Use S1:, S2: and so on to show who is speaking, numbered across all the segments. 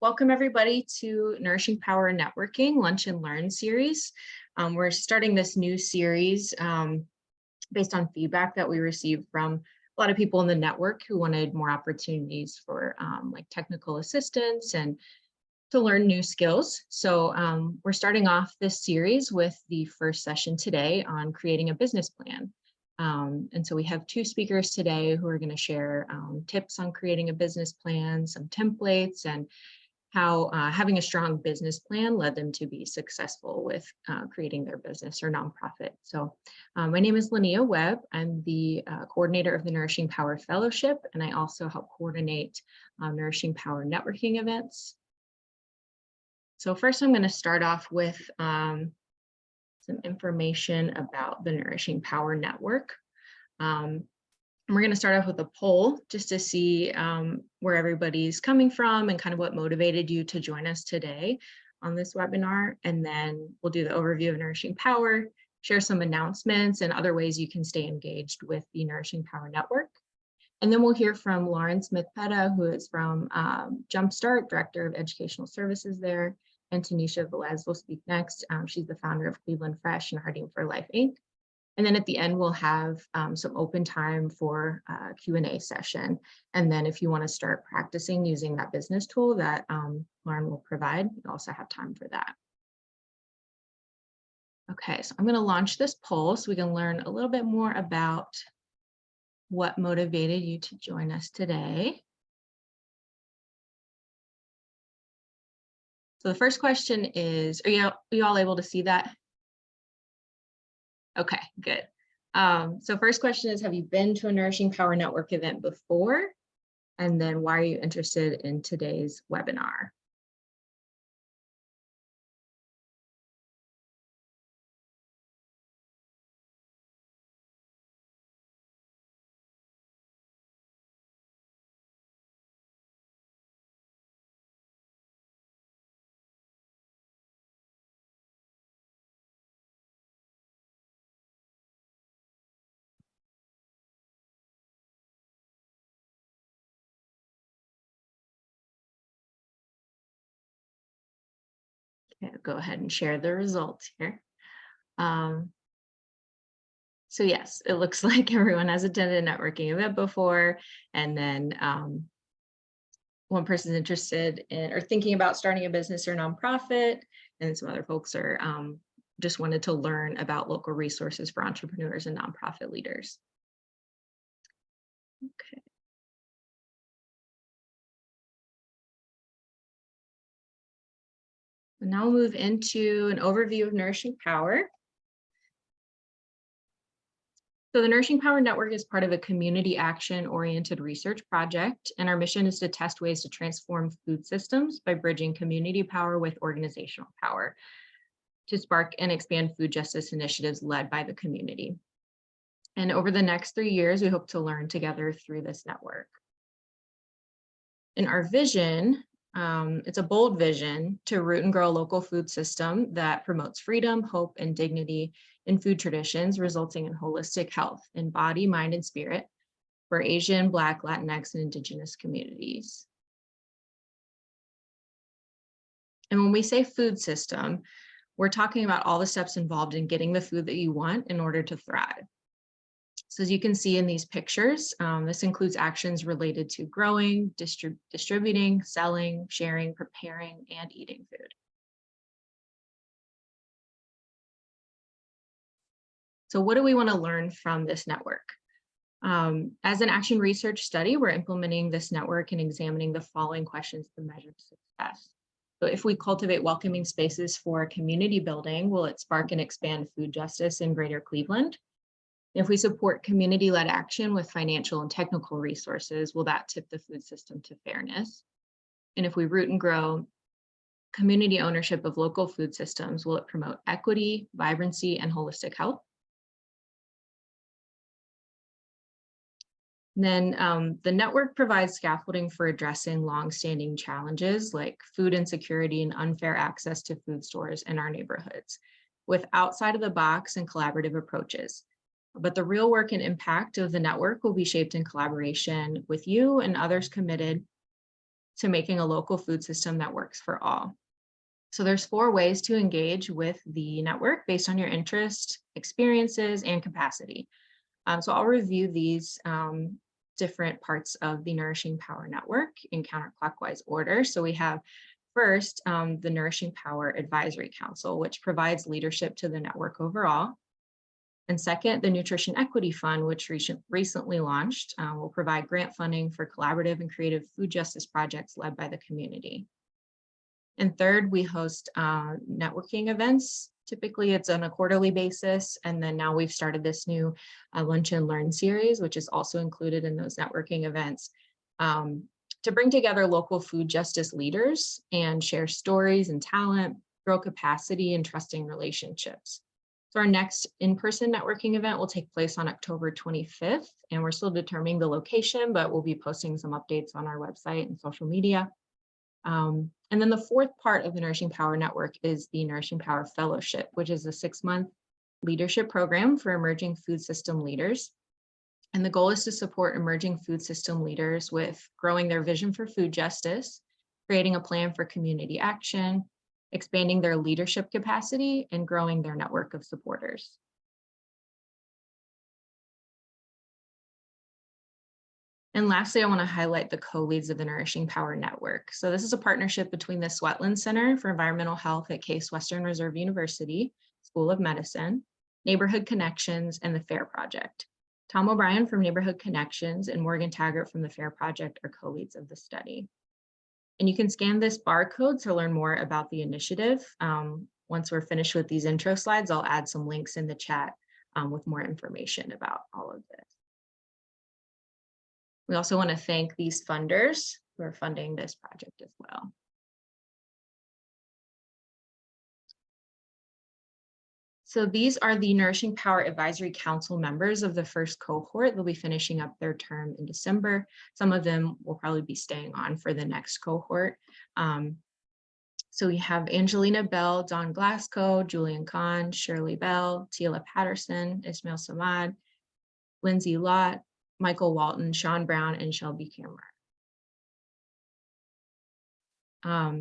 S1: Welcome everybody to Nourishing Power Networking Lunch and Learn series. We're starting this new series based on feedback that we received from a lot of people in the network who wanted more opportunities for like technical assistance and to learn new skills. So we're starting off this series with the first session today on creating a business plan. And so we have two speakers today who are going to share tips on creating a business plan, some templates, and how having a strong business plan led them to be successful with creating their business or nonprofit. So my name is Linnea Webb. I'm the coordinator of the Nourishing Power Fellowship, and I also help coordinate Nourishing Power networking events. So first, I'm going to start off with some information about the Nourishing Power Network. We're going to start off with a poll just to see where everybody's coming from and kind of what motivated you to join us today on this webinar. And then we'll do the overview of Nourishing Power, share some announcements and other ways you can stay engaged with the Nourishing Power Network. And then we'll hear from Lauren Smith-Petta, who is from Jumpstart, Director of Educational Services there, and Tanisha Velez will speak next. She's the founder of Cleveland Fresh and Harding for Life, Inc. And then at the end, we'll have some open time for a Q&A session. And then if you want to start practicing using that business tool that Lauren will provide, you also have time for that. Okay, so I'm going to launch this poll so we can learn a little bit more about what motivated you to join us today. So the first question is, are you all able to see that? Okay, good. So first question is, have you been to a Nourishing Power Network event before? And then why are you interested in today's webinar? Okay, I'll go ahead and share the results here. So yes, it looks like everyone has attended a networking event before, and then one person's interested in or thinking about starting a business or nonprofit, and some other folks are just wanted to learn about local resources for entrepreneurs and nonprofit leaders. Okay. And now we'll move into an overview of Nourishing Power. So the Nourishing Power Network is part of a community action-oriented research project, and our mission is to test ways to transform food systems by bridging community power with organizational power to spark and expand food justice initiatives led by the community. And over the next 3 years, we hope to learn together through this network. In our vision, it's a bold vision to root and grow a local food system that promotes freedom, hope, and dignity in food traditions, resulting in holistic health in body, mind, and spirit for Asian, Black, Latinx, and Indigenous communities. And when we say food system, we're talking about all the steps involved in getting the food that you want in order to thrive. So as you can see in these pictures, this includes actions related to growing, distributing, selling, sharing, preparing, and eating food. So what do we want to learn from this network? As an action research study, we're implementing this network and examining the following questions to measure success. So if we cultivate welcoming spaces for community building, will it spark and expand food justice in Greater Cleveland? If we support community-led action with financial and technical resources, will that tip the food system to fairness? And if we root and grow community ownership of local food systems, will it promote equity, vibrancy, and holistic health? And then the network provides scaffolding for addressing long-standing challenges like food insecurity and unfair access to food stores in our neighborhoods with outside of the box and collaborative approaches. But the real work and impact of the network will be shaped in collaboration with you and others committed to making a local food system that works for all. So there's 4 ways to engage with the network based on your interest, experiences, and capacity. So I'll review these different parts of the Nourishing Power Network in counterclockwise order. So we have first, the Nourishing Power Advisory Council, which provides leadership to the network overall. And second, the Nutrition Equity Fund, which recently launched, will provide grant funding for collaborative and creative food justice projects led by the community. And third, we host networking events. Typically, it's on a quarterly basis. And then now we've started this new Lunch and Learn series, which is also included in those networking events, to bring together local food justice leaders and share stories and talent, grow capacity, and trusting relationships. So our next in-person networking event will take place on October 25th, and we're still determining the location, but we'll be posting some updates on our website and social media. And then the 4th part of the Nourishing Power Network is the Nourishing Power Fellowship, which is a 6-month leadership program for emerging food system leaders. And the goal is to support emerging food system leaders with growing their vision for food justice, creating a plan for community action, expanding their leadership capacity, and growing their network of supporters. And lastly, I want to highlight the co-leads of the Nourishing Power Network. So this is a partnership between the Swetland Center for Environmental Health at Case Western Reserve University School of Medicine, Neighborhood Connections, and the FAIR Project. Tom O'Brien from Neighborhood Connections and Morgan Taggart from the FAIR Project are co-leads of the study. And you can scan this barcode to learn more about the initiative. Once we're finished with these intro slides, I'll add some links in the chat with more information about all of this. We also want to thank these funders who are funding this project as well. So these are the Nourishing Power Advisory Council members of the first cohort. They'll be finishing up their term in December. Some of them will probably be staying on for the next cohort. So we have Angelina Bell, Don Glasgow, Julian Kahn, Shirley Bell, Tila Patterson, Ismail Samad, Lindsay Lott, Michael Walton, Sean Brown, and Shelby Cameron.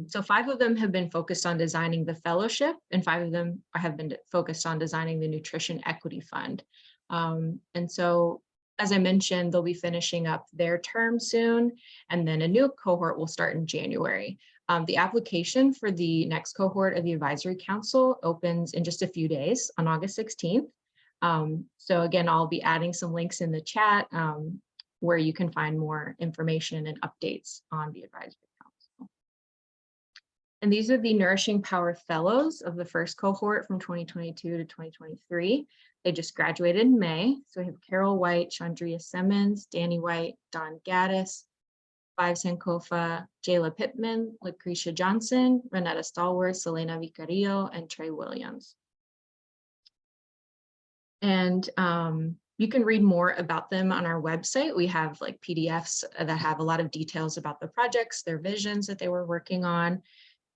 S1: So 5 of them have been focused on designing the fellowship, and 5 of them have been focused on designing the Nutrition Equity Fund. And so, as I mentioned, they'll be finishing up their term soon, and then a new cohort will start in January. The application for the next cohort of the Advisory Council opens in just a few days on August 16th. So again, I'll be adding some links in the chat where you can find more information and updates on the Advisory Council. And these are the Nourishing Power Fellows of the first cohort from 2022 to 2023. They just graduated in May. So we have Carol White, Chandria Simmons, Danny White, Don Gaddis, Vive Sankofa, Jayla Pittman, Lucretia Johnson, Renetta Stallworth, Selena Vicario, and Trey Williams. And you can read more about them on our website. We have like PDFs that have a lot of details about the projects, their visions that they were working on,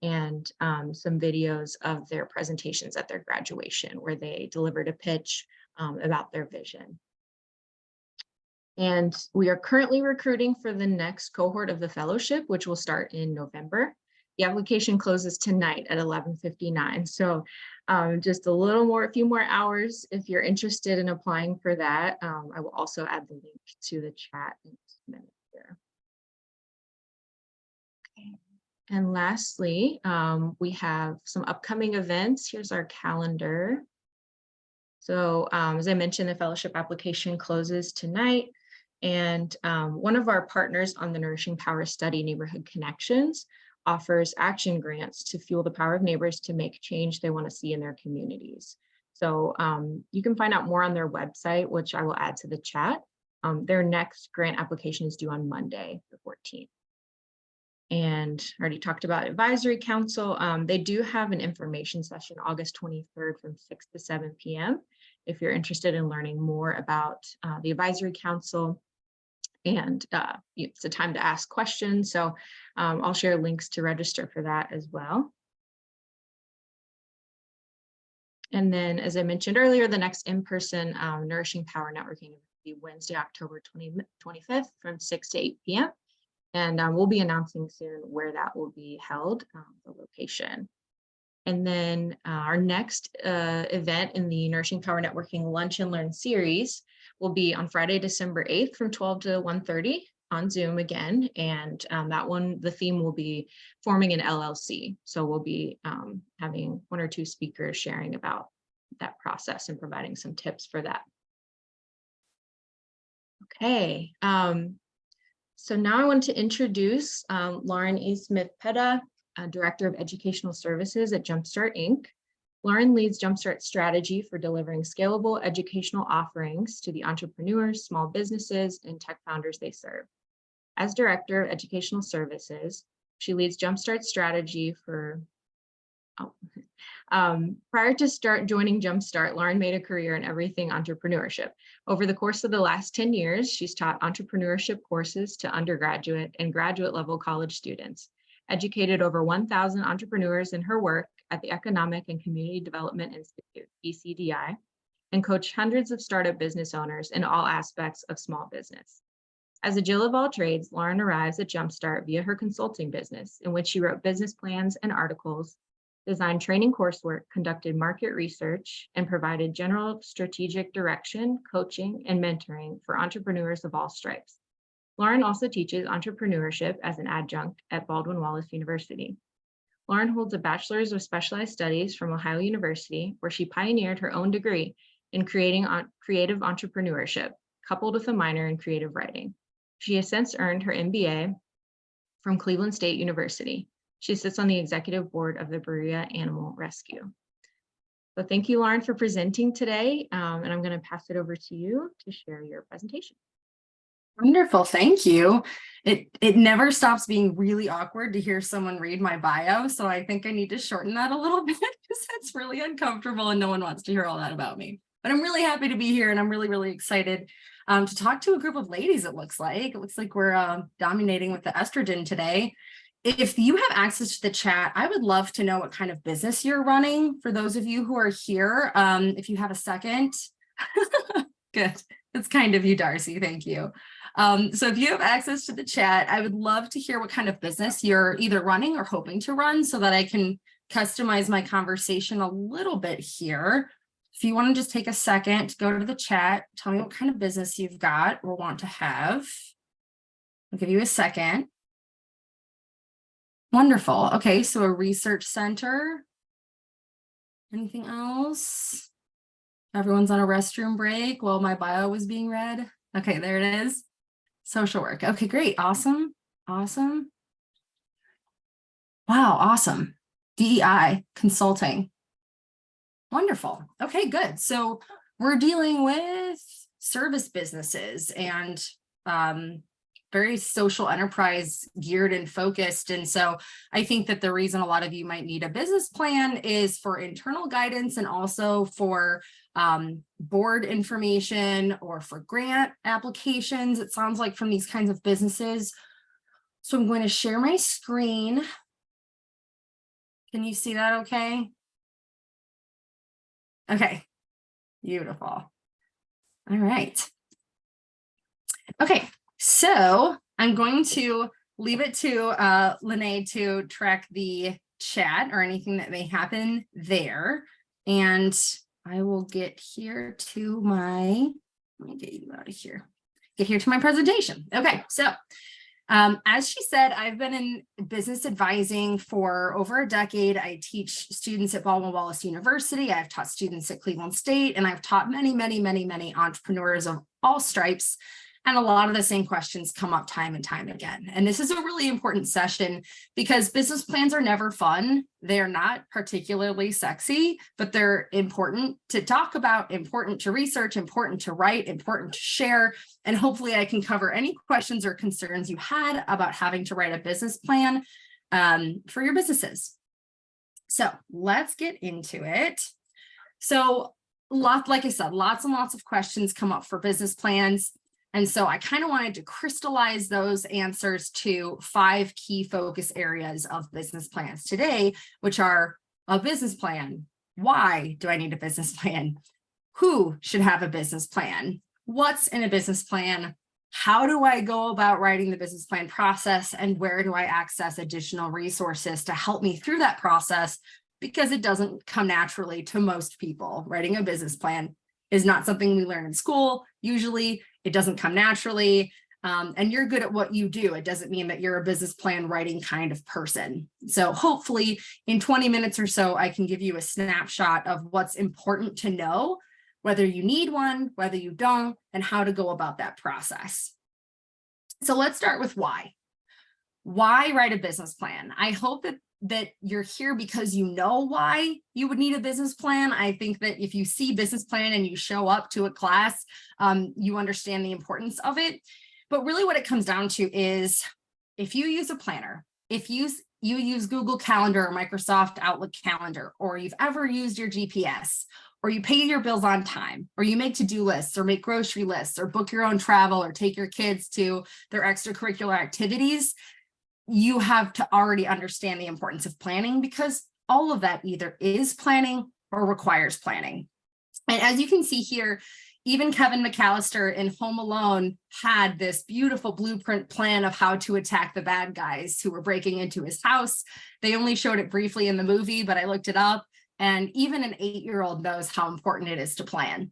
S1: and some videos of their presentations at their graduation where they delivered a pitch about their vision. And we are currently recruiting for the next cohort of the fellowship, which will start in November. The application closes tonight at 11:59. So just a few more hours if you're interested in applying for that. I will also add the link to the chat in just a minute here. Okay. And lastly, we have some upcoming events. Here's our calendar. So as I mentioned, the fellowship application closes tonight. And one of our partners on the Nourishing Power study, Neighborhood Connections, offers action grants to fuel the power of neighbors to make change they want to see in their communities. So you can find out more on their website, which I will add to the chat. Their next grant application is due on Monday, the 14th. And I already talked about Advisory Council. They do have an information session August 23rd from 6 to 7 p.m. if you're interested in learning more about the Advisory Council. And it's a time to ask questions. So I'll share links to register for that as well. And then, as I mentioned earlier, the next in-person Nourishing Power Networking will be Wednesday, October 25th from 6 to 8 p.m. And we'll be announcing soon where that will be held, the location. And then our next event in the Nourishing Power Networking Lunch and Learn series will be on Friday, December 8th from 12 to 1:30 on Zoom again. And that one, the theme will be forming an LLC. So we'll be having 1 or 2 speakers sharing about that process and providing some tips for that. Okay. So now I want to introduce Lauren E. Smith-Petta, Director of Educational Services at Jumpstart, Inc. Lauren leads Jumpstart's strategy for delivering scalable educational offerings to the entrepreneurs, small businesses, and tech founders they serve. As Director of Educational Services, she leads Jumpstart's strategy for prior to joining Jumpstart, Lauren made a career in everything entrepreneurship. Over the course of the last 10 years, she's taught entrepreneurship courses to undergraduate and graduate level college students, educated over 1,000 entrepreneurs in her work at the Economic and Community Development Institute, ECDI, and coached hundreds of startup business owners in all aspects of small business. As a Jill of all trades, Lauren arrives at Jumpstart via her consulting business, in which she wrote business plans and articles, designed training coursework, conducted market research, and provided general strategic direction, coaching, and mentoring for entrepreneurs of all stripes. Lauren also teaches entrepreneurship as an adjunct at Baldwin Wallace University. Lauren holds a Bachelor's of Specialized Studies from Ohio University, where she pioneered her own degree in creating creative entrepreneurship, coupled with a minor in creative writing. She has since earned her MBA from Cleveland State University. She sits on the executive board of the Berea Animal Rescue. So thank you, Lauren, for presenting today. And I'm going to pass it over to you to share your presentation.
S2: Wonderful, thank you. It never stops being really awkward to hear someone read my bio, so I think I need to shorten that a little bit because it's really uncomfortable and no one wants to hear all that about me. But I'm really happy to be here, and I'm really, really excited to talk to a group of ladies. It looks like we're dominating with the estrogen today. If you have access to the chat, I would love to know what kind of business you're running. For those of you who are here, if you have a second. Good. That's kind of you, Darcy. Thank you. So if you have access to the chat, I would love to hear what kind of business you're either running or hoping to run so that I can customize my conversation a little bit here. If you want to just take a second, go to the chat, tell me what kind of business you've got or want to have. I'll give you a second. Wonderful. Okay, so a research center. Anything else? Everyone's on a restroom break while my bio was being read. Okay, there it is. Social work. Okay, great. Awesome. Awesome. Wow, awesome. DEI consulting. Wonderful. Okay, good. So we're dealing with service businesses and very social enterprise geared and focused. And so I think that the reason a lot of you might need a business plan is for internal guidance and also for board information or for grant applications, it sounds like, from these kinds of businesses. So I'm going to share my screen. Can you see that okay? Okay, beautiful. All right. Okay. So I'm going to leave it to Lene to track the chat or anything that may happen there. And I will get here to my, let me get you out of here. Get here to my presentation. Okay, so as she said, I've been in business advising for over a decade. I teach students at Baldwin Wallace University. I've taught students at Cleveland State, and I've taught many, many, many, many entrepreneurs of all stripes. And a lot of the same questions come up time and time again. And this is a really important session because business plans are never fun. They're not particularly sexy, but they're important to talk about, important to research, important to write, important to share. And hopefully I can cover any questions or concerns you had about having to write a business plan for your businesses. So let's get into it. So like I said, lots and lots of questions come up for business plans. And so I kind of wanted to crystallize those answers to 5 key focus areas of business plans today, which are a business plan. Why do I need a business plan? Who should have a business plan? What's in a business plan? How do I go about writing the business plan process, and where do I access additional resources to help me through that process? Because it doesn't come naturally to most people. Writing a business plan is not something we learn in school. Usually it doesn't come naturally. And you're good at what you do. It doesn't mean that you're a business plan writing kind of person. So hopefully in 20 minutes or so, I can give you a snapshot of what's important to know, whether you need one, whether you don't, and how to go about that process. So let's start with why. Why write a business plan? I hope that you're here because you know why you would need a business plan. I think that if you see business plan and you show up to a class, you understand the importance of it. But really what it comes down to is, if you use a planner, if you use Google Calendar or Microsoft Outlook Calendar, or you've ever used your GPS, or you pay your bills on time, or you make to-do lists, or make grocery lists, or book your own travel, or take your kids to their extracurricular activities, you have to already understand the importance of planning, because all of that either is planning or requires planning. And as you can see here, even Kevin McAllister in Home Alone had this beautiful blueprint plan of how to attack the bad guys who were breaking into his house. They only showed it briefly in the movie, but I looked it up, and even an 8-year-old knows how important it is to plan.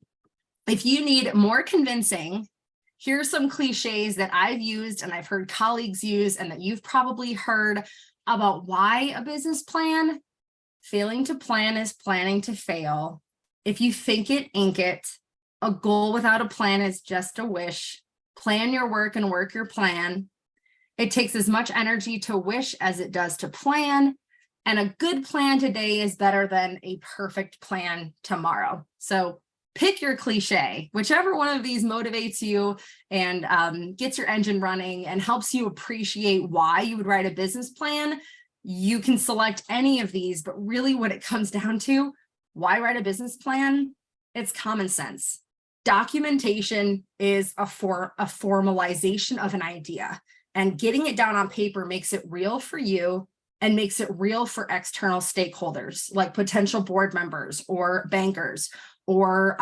S2: If you need more convincing, here's some cliches that I've used and I've heard colleagues use, and that you've probably heard about why a business plan. Failing to plan is planning to fail. If you think it, ink it. A goal without a plan is just a wish. Plan your work and work your plan. It takes as much energy to wish as it does to plan. And a good plan today is better than a perfect plan tomorrow. So pick your cliche, whichever one of these motivates you and gets your engine running and helps you appreciate why you would write a business plan. You can select any of these, but really what it comes down to, why write a business plan? It's common sense. Documentation is a formalization of an idea, and getting it down on paper makes it real for you and makes it real for external stakeholders like potential board members or bankers or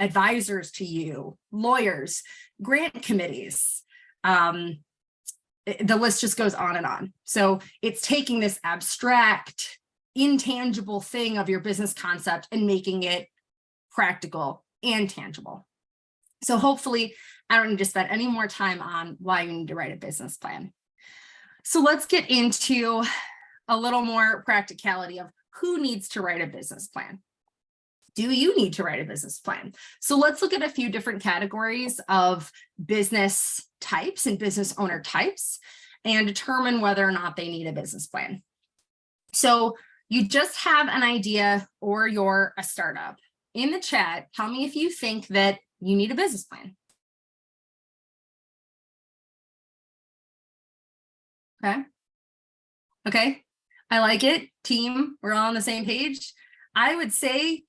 S2: advisors to you, lawyers, grant committees. The list just goes on and on. So it's taking this abstract, intangible thing of your business concept and making it practical and tangible. So hopefully I don't need to spend any more time on why you need to write a business plan. So let's get into a little more practicality of who needs to write a business plan. Do you need to write a business plan? So let's look at a few different categories of business types and business owner types and determine whether or not they need a business plan. So you just have an idea or you're a startup. In the chat, tell me if you think that you need a business plan. Okay, I like it. Team, we're all on the same page. I would say,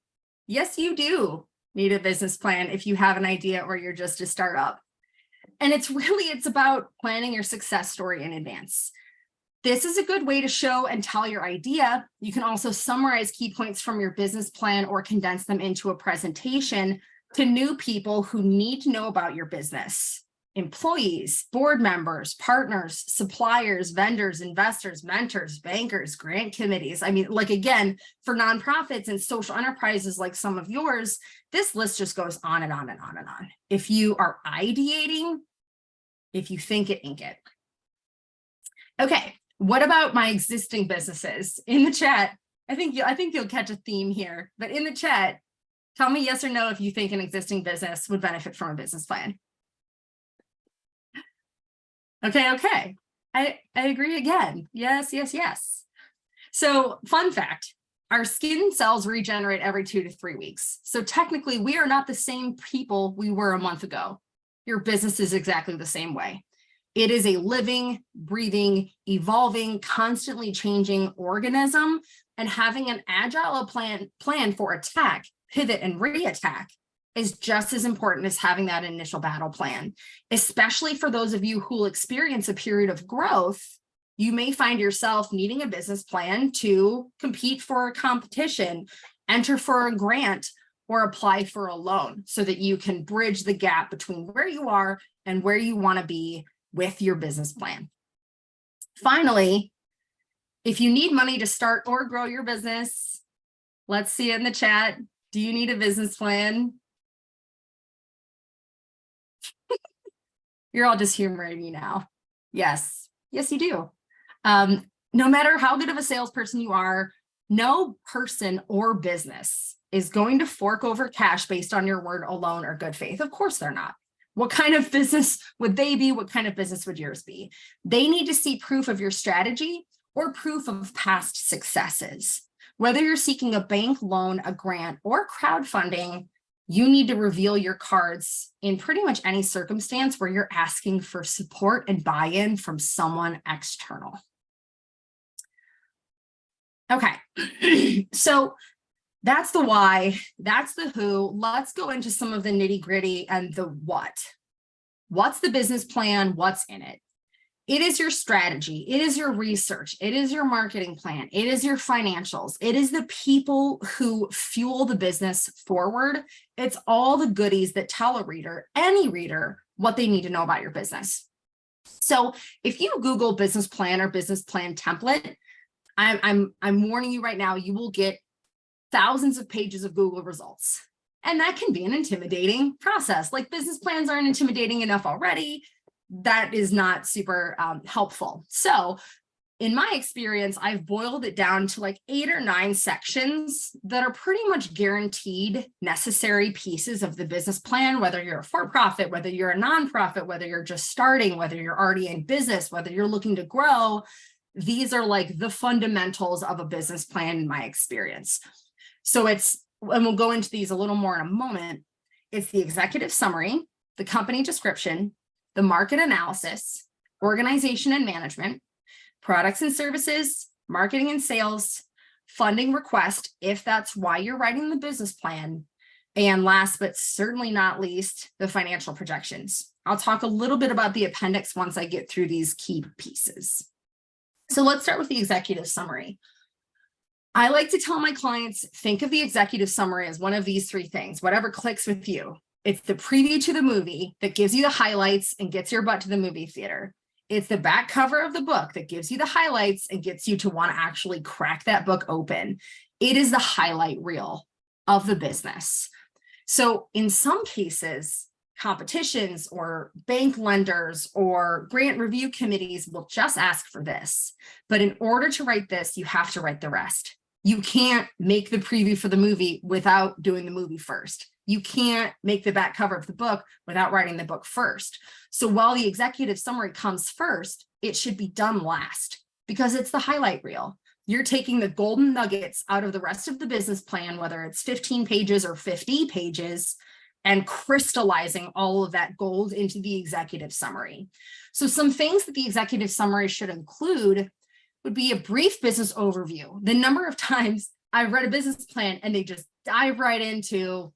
S2: yes, you do need a business plan if you have an idea or you're just a startup. And it's about planning your success story in advance. This is a good way to show and tell your idea. You can also summarize key points from your business plan or condense them into a presentation to new people who need to know about your business. Employees, board members, partners, suppliers, vendors, investors, mentors, bankers, grant committees. I mean, like, again, for nonprofits and social enterprises like some of yours, this list just goes on and on and on and on. If you are ideating, if you think it, ink it. Okay. What about my existing businesses? In the chat, I think you'll catch a theme here, but in the chat, tell me yes or no if you think an existing business would benefit from a business plan. Okay. I agree again. Yes. So fun fact, our skin cells regenerate every 2 to 3 weeks. So technically we are not the same people we were a month ago. Your business is exactly the same way. It is a living, breathing, evolving, constantly changing organism, and having an agile plan for attack, pivot, and re-attack is just as important as having that initial battle plan, especially for those of you who will experience a period of growth. You may find yourself needing a business plan to compete for a competition, enter for a grant, or apply for a loan so that you can bridge the gap between where you are and where you want to be with your business plan. Finally, if you need money to start or grow your business, let's see it in the chat. Do you need a business plan? You're all just humoring me now. Yes, yes, you do. No matter how good of a salesperson you are, no person or business is going to fork over cash based on your word alone or good faith. Of course they're not. What kind of business would they be? What kind of business would yours be? They need to see proof of your strategy or proof of past successes. Whether you're seeking a bank loan, a grant, or crowdfunding, you need to reveal your cards in pretty much any circumstance where you're asking for support and buy-in from someone external. Okay, so that's the why, that's the who. Let's go into some of the nitty-gritty and the what. What's the business plan? What's in it? It is your strategy. It is your research. It is your marketing plan. It is your financials. It is the people who fuel the business forward. It's all the goodies that tell a reader, any reader, what they need to know about your business. So if you Google business plan or business plan template, I'm warning you right now, you will get thousands of pages of Google results. And that can be an intimidating process. Like, business plans aren't intimidating enough already. That is not super helpful. So in my experience, I've boiled it down to like 8 or 9 sections that are pretty much guaranteed necessary pieces of the business plan, whether you're a for-profit, whether you're a nonprofit, whether you're just starting, whether you're already in business, whether you're looking to grow. These are like the fundamentals of a business plan in my experience. So it's, and we'll go into these a little more in a moment, it's the executive summary, the company description, the market analysis, organization and management, products and services, marketing and sales, funding request, if that's why you're writing the business plan, and last but certainly not least, the financial projections. I'll talk a little bit about the appendix once I get through these key pieces. So let's start with the executive summary. I like to tell my clients, think of the executive summary as one of these 3 things, whatever clicks with you. It's the preview to the movie that gives you the highlights and gets your butt to the movie theater. It's the back cover of the book that gives you the highlights and gets you to want to actually crack that book open. It is the highlight reel of the business. So in some cases, competitions or bank lenders or grant review committees will just ask for this. But in order to write this, you have to write the rest. You can't make the preview for the movie without doing the movie first. You can't make the back cover of the book without writing the book first. So while the executive summary comes first, it should be done last because it's the highlight reel. You're taking the golden nuggets out of the rest of the business plan, whether it's 15 pages or 50 pages, and crystallizing all of that gold into the executive summary. So some things that the executive summary should include would be a brief business overview. The number of times I've read a business plan and they just dive right into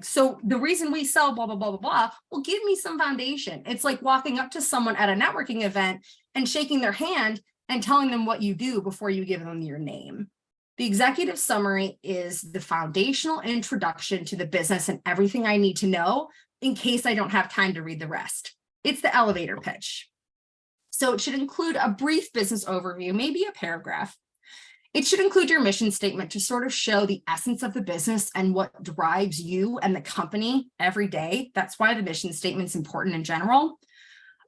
S2: so the reason we sell blah, blah, blah, blah, blah, well, give me some foundation. It's like walking up to someone at a networking event and shaking their hand and telling them what you do before you give them your name. The executive summary is the foundational introduction to the business and everything I need to know in case I don't have time to read the rest. It's the elevator pitch. So it should include a brief business overview, maybe a paragraph. It should include your mission statement to sort of show the essence of the business and what drives you and the company every day. That's why the mission statement is important in general.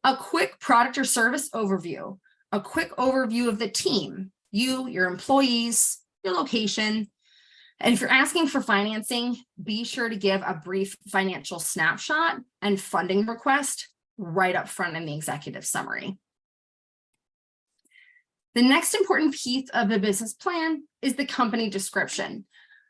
S2: A quick product or service overview, a quick overview of the team, you, your employees, your location. And if you're asking for financing, be sure to give a brief financial snapshot and funding request right up front in the executive summary. The next important piece of the business plan is the company description.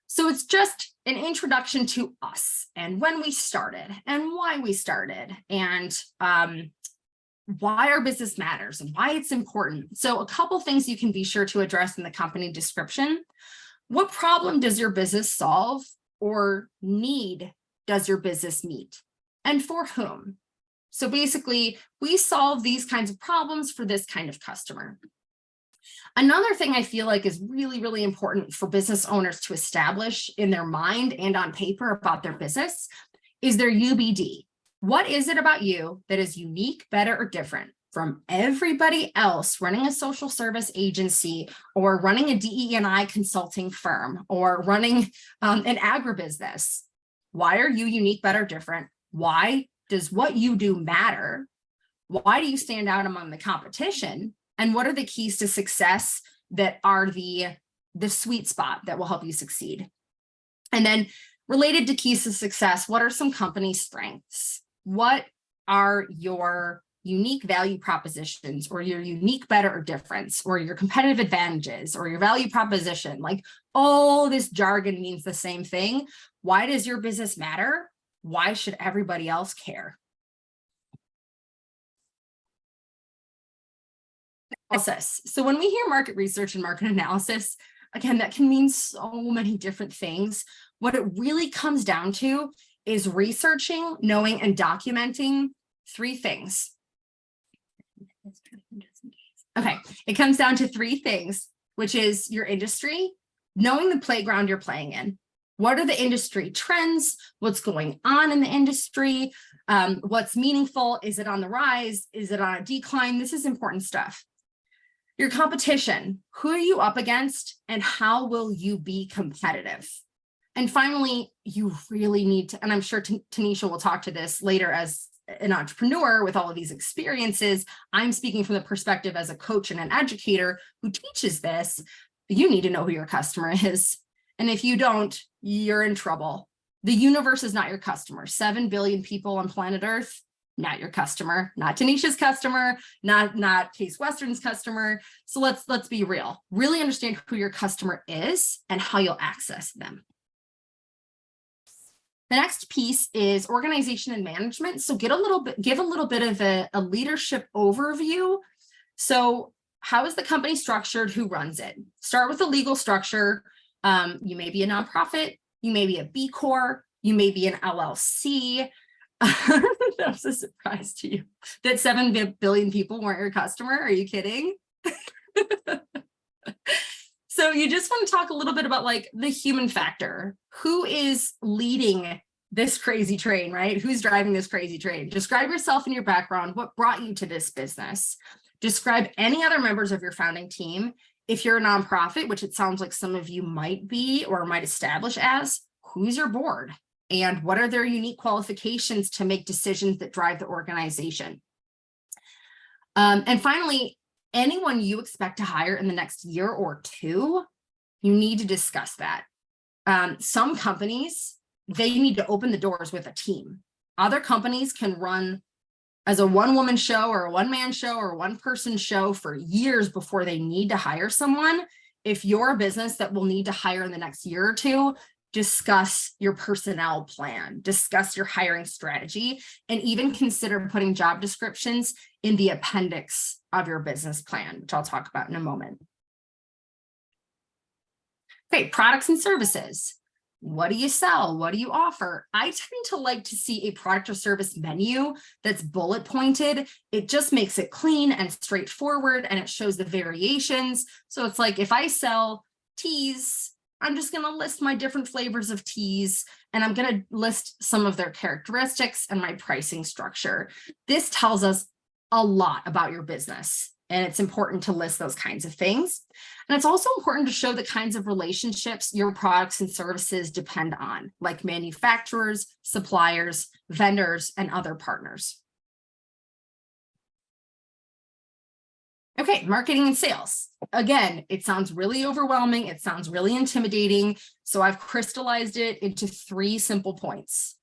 S2: So it's just an introduction to us and when we started and why we started and why our business matters and why it's important. So a couple things you can be sure to address in the company description. What problem does your business solve or need does your business meet? And for whom? So basically, we solve these kinds of problems for this kind of customer. Another thing I feel like is really, really important for business owners to establish in their mind and on paper about their business is their UBD. What is it about you that is unique, better, or different from everybody else running a social service agency or running a DE&I consulting firm or running an agribusiness? Why are you unique, better, different? Why does what you do matter? Why do you stand out among the competition? And what are the keys to success that are the sweet spot that will help you succeed? And then related to keys to success, what are some company strengths? What are your unique value propositions or your unique better or difference or your competitive advantages or your value proposition? Like all this jargon means the same thing. Why does your business matter? Why should everybody else care? Analysis. So when we hear market research and market analysis, again, that can mean so many different things. What it really comes down to is researching, knowing, and documenting three things. Okay, it comes down to three things, which is your industry, knowing the playground you're playing in. What are the industry trends? What's going on in the industry? What's meaningful? Is it on the rise? Is it on a decline? This is important stuff. Your competition, who are you up against and how will you be competitive? And finally, you really need to, and I'm sure Tanisha will talk to this later as an entrepreneur with all of these experiences. I'm speaking from the perspective as a coach and an educator who teaches this. You need to know who your customer is. And if you don't, you're in trouble. The universe is not your customer. 7 billion people on planet Earth, not your customer, not Tanisha's customer, not Case Western's customer. So let's be real. Really understand who your customer is and how you'll access them. The next piece is organization and management. So give a little bit of a leadership overview. So how is the company structured? Who runs it? Start with the legal structure. You may be a nonprofit. You may be a B Corp. You may be an LLC. That was a surprise to you that 7 billion people weren't your customer. Are you kidding? So you just want to talk a little bit about like the human factor. Who is leading this crazy train, right? Who's driving this crazy train? Describe yourself and your background. What brought you to this business? Describe any other members of your founding team. If you're a nonprofit, which it sounds like some of you might be or might establish as, who's your board? And what are their unique qualifications to make decisions that drive the organization? And finally, anyone you expect to hire in the next year or two, you need to discuss that. Some companies, they need to open the doors with a team. Other companies can run as a one-woman show or a one-man show or a one-person show for years before they need to hire someone. If you're a business that will need to hire in the next year or two, discuss your personnel plan, discuss your hiring strategy, and even consider putting job descriptions in the appendix of your business plan, which I'll talk about in a moment. Okay, products and services. What do you sell? What do you offer? I tend to like to see a product or service menu that's bullet pointed. It just makes it clean and straightforward, and it shows the variations. So it's like if I sell teas, I'm just going to list my different flavors of teas, and I'm going to list some of their characteristics and my pricing structure. This tells us a lot about your business, and it's important to list those kinds of things. And it's also important to show the kinds of relationships your products and services depend on, like manufacturers, suppliers, vendors, and other partners. Okay, marketing and sales. Again, it sounds really overwhelming. It sounds really intimidating. So I've crystallized it into 3 simple points.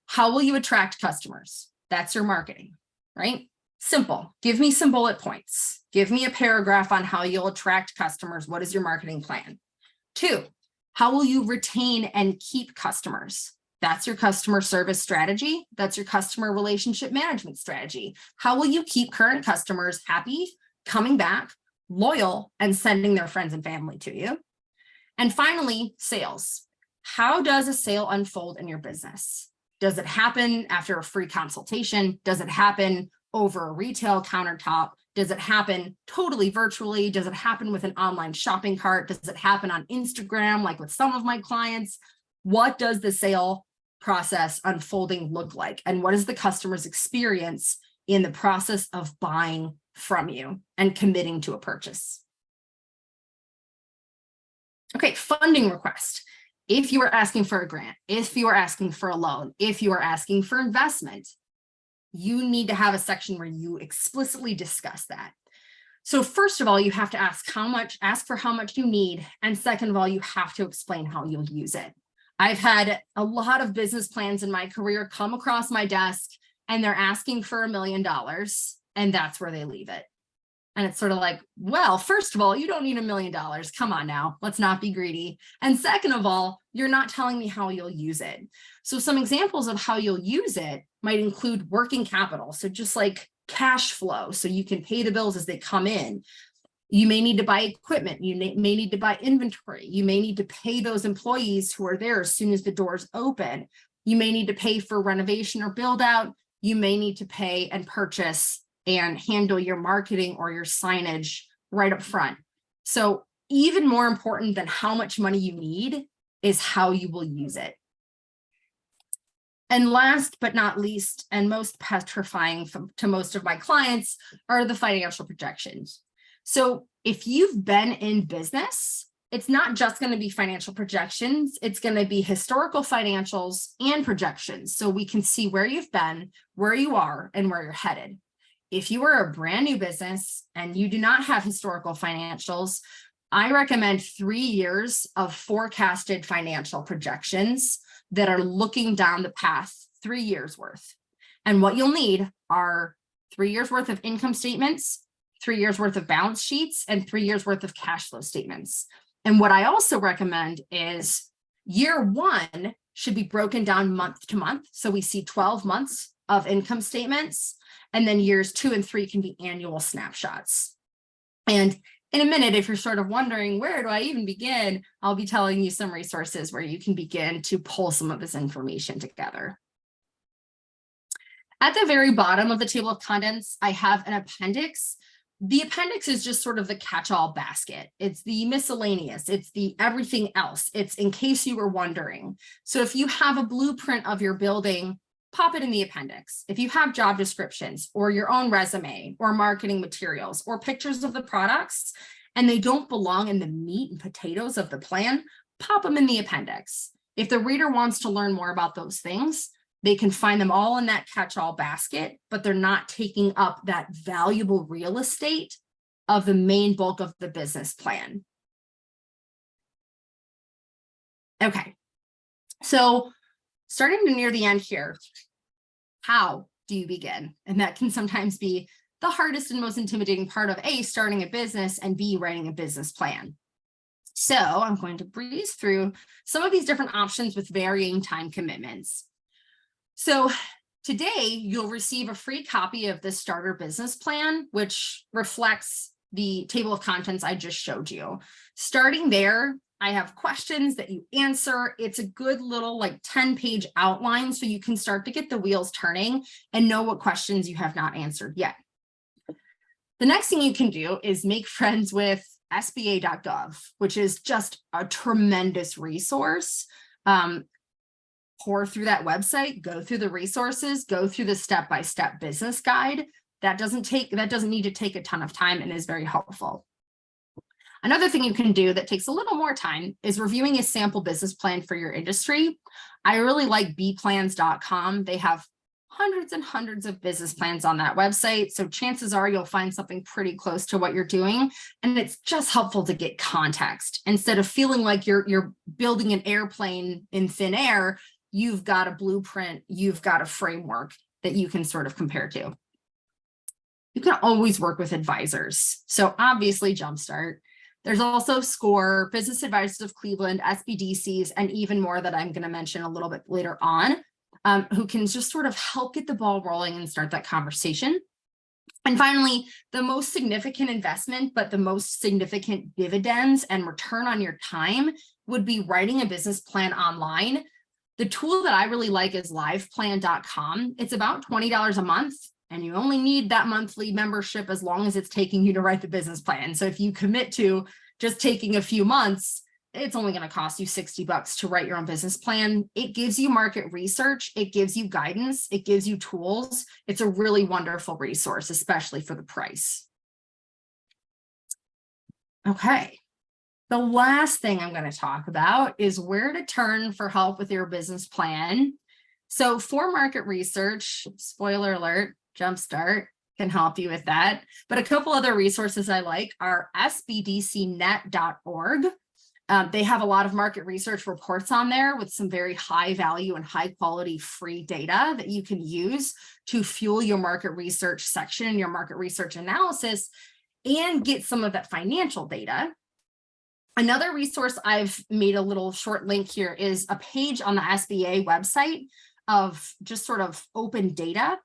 S2: How will you attract customers? That's your marketing, right? Simple. Give me some bullet points. Give me a paragraph on how you'll attract customers. What is your marketing plan? 2, how will you retain and keep customers? That's your customer service strategy. That's your customer relationship management strategy. How will you keep current customers happy, coming back, loyal, and sending their friends and family to you? And finally, sales. How does a sale unfold in your business? Does it happen after a free consultation? Does it happen over a retail countertop? Does it happen totally virtually? Does it happen with an online shopping cart? Does it happen on Instagram, like with some of my clients? What does the sale process unfolding look like? And what is the customer's experience in the process of buying from you and committing to a purchase? Okay, funding request. If you are asking for a grant, if you are asking for a loan, if you are asking for investment, you need to have a section where you explicitly discuss that. So first of all, you have to ask for how much you need. And second of all, you have to explain how you'll use it. I've had a lot of business plans in my career come across my desk and they're asking for $1 million and that's where they leave it. And it's sort of like, well, first of all, you don't need $1 million. Come on now, let's not be greedy. And second of all, you're not telling me how you'll use it. So some examples of how you'll use it might include working capital. So just like cash flow, so you can pay the bills as they come in. You may need to buy equipment. You may need to buy inventory. You may need to pay those employees who are there as soon as the doors open. You may need to pay for renovation or build out. You may need to pay and purchase and handle your marketing or your signage right up front. So even more important than how much money you need is how you will use it. And last but not least, and most petrifying to most of my clients, are the financial projections. So if you've been in business, it's not just going to be financial projections, it's going to be historical financials and projections. So we can see where you've been, where you are, and where you're headed. If you are a brand new business and you do not have historical financials, I recommend 3 years of forecasted financial projections that are looking down the path, 3 years worth. And what you'll need are 3 years worth of income statements, 3 years worth of balance sheets, and 3 years worth of cash flow statements. And what I also recommend is year one should be broken down month to month. So we see 12 months of income statements. And then years 2 and 3 can be annual snapshots. And in a minute, if you're sort of wondering, where do I even begin? I'll be telling you some resources where you can begin to pull some of this information together. At the very bottom of the table of contents, I have an appendix. The appendix is just sort of the catch-all basket. It's the miscellaneous, it's the everything else. It's in case you were wondering. So if you have a blueprint of your building, pop it in the appendix. If you have job descriptions or your own resume or marketing materials or pictures of the products and they don't belong in the meat and potatoes of the plan, pop them in the appendix. If the reader wants to learn more about those things, they can find them all in that catch-all basket, but they're not taking up that valuable real estate of the main bulk of the business plan. Okay, so starting to near the end here, how do you begin? And that can sometimes be the hardest and most intimidating part of A, starting a business, and B, writing a business plan. So I'm going to breeze through some of these different options with varying time commitments. So today you'll receive a free copy of the starter business plan, which reflects the table of contents I just showed you. Starting there, I have questions that you answer. It's a good little like 10-page outline so you can start to get the wheels turning and know what questions you have not answered yet. The next thing you can do is make friends with SBA.gov, which is just a tremendous resource. Pour through that website, go through the resources, go through the step-by-step business guide. That doesn't need to take a ton of time and is very helpful. Another thing you can do that takes a little more time is reviewing a sample business plan for your industry. I really like bplans.com. They have hundreds and hundreds of business plans on that website. So chances are you'll find something pretty close to what you're doing. And it's just helpful to get context. Instead of feeling like you're building an airplane in thin air, you've got a blueprint, you've got a framework that you can sort of compare to. You can always work with advisors. So obviously Jumpstart. There's also SCORE, Business Advisors of Cleveland, SBDCs, and even more that I'm going to mention a little bit later on, who can just sort of help get the ball rolling and start that conversation. And finally, the most significant investment, but the most significant dividends and return on your time would be writing a business plan online. The tool that I really like is liveplan.com. It's about $20 a month. And you only need that monthly membership as long as it's taking you to write the business plan. So if you commit to just taking a few months, it's only going to cost you $60 to write your own business plan. It gives you market research. It gives you guidance. It gives you tools. It's a really wonderful resource, especially for the price. Okay. The last thing I'm going to talk about is where to turn for help with your business plan. So for market research, spoiler alert, Jumpstart can help you with that. But a couple other resources I like are sbdcnet.org. They have a lot of market research reports on there with some very high value and high quality free data that you can use to fuel your market research section, your market research analysis, and get some of that financial data. Another resource I've made a little short link here is a page on the SBA website of just sort of open data.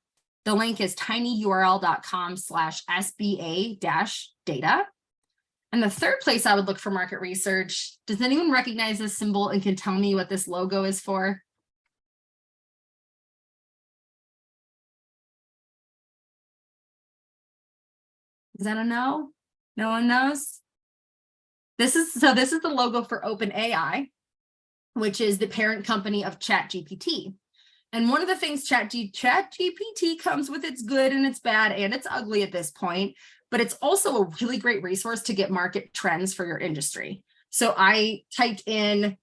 S2: The link is tinyurl.com/SBA-data. And the third place I would look for market research, does anyone recognize this symbol and can tell me what this logo is for? Is that a no? No one knows? This is the logo for OpenAI, which is the parent company of ChatGPT. And one of the things ChatGPT comes with, its good and it's bad and it's ugly at this point, but it's also a really great resource to get market trends for your industry. So I typed in,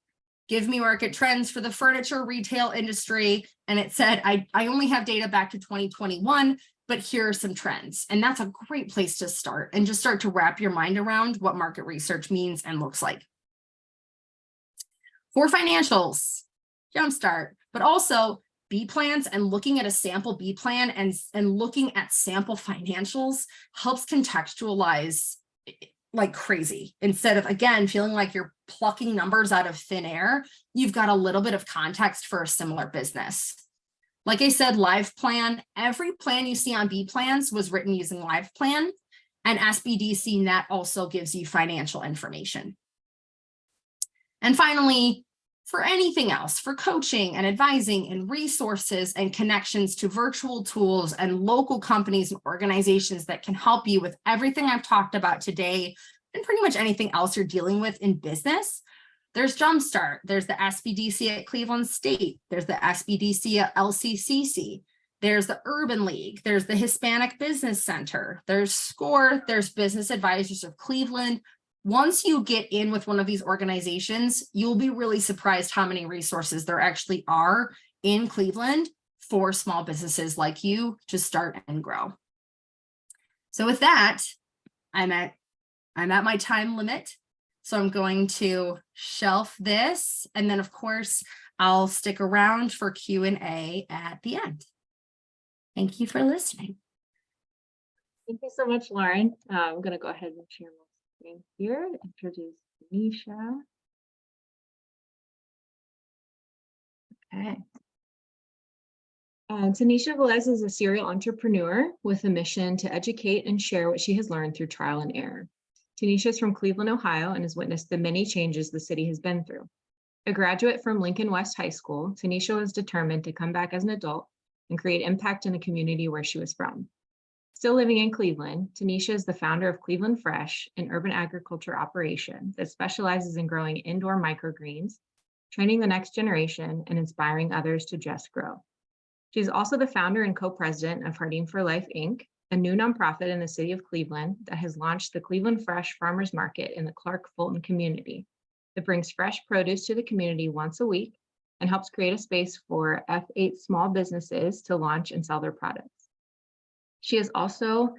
S2: give me market trends for the furniture retail industry. And it said, I only have data back to 2021, but here are some trends. And that's a great place to start and just start to wrap your mind around what market research means and looks like. For financials, Jumpstart, but also B plans and looking at a sample B plan and looking at sample financials helps contextualize like crazy. Instead of, again, feeling like you're plucking numbers out of thin air, you've got a little bit of context for a similar business. Like I said, Live Plan, every plan you see on B plans was written using Live Plan, and SBDC Net also gives you financial information. And finally, for anything else, for coaching and advising and resources and connections to virtual tools and local companies and organizations that can help you with everything I've talked about today and pretty much anything else you're dealing with in business, there's Jumpstart, there's the SBDC at Cleveland State, there's the SBDC at LCCC, there's the Urban League, there's the Hispanic Business Center, there's SCORE, there's Business Advisors of Cleveland. Once you get in with one of these organizations, you'll be really surprised how many resources there actually are in Cleveland for small businesses like you to start and grow. So with that, I'm at my time limit. So I'm going to shelf this. And then of course, I'll stick around for Q&A at the end. Thank you for listening.
S1: Thank you so much, Lauren. I'm going to go ahead and share my screen here, introduce Tanisha. Okay. Tanisha Velez is a serial entrepreneur with a mission to educate and share what she has learned through trial and error. Tanisha is from Cleveland, Ohio, and has witnessed the many changes the city has been through. A graduate from Lincoln West High School, Tanisha was determined to come back as an adult and create impact in the community where she was from. Still living in Cleveland, Tanisha is the founder of Cleveland Fresh, an urban agriculture operation that specializes in growing indoor microgreens, training the next generation, and inspiring others to just grow. She's also the founder and co-president of Harding for Life, Inc., a new nonprofit in the city of Cleveland that has launched the Cleveland Fresh Farmers Market in the Clark Fulton community that brings fresh produce to the community once a week and helps create a space for F8 small businesses to launch and sell their products. She has also,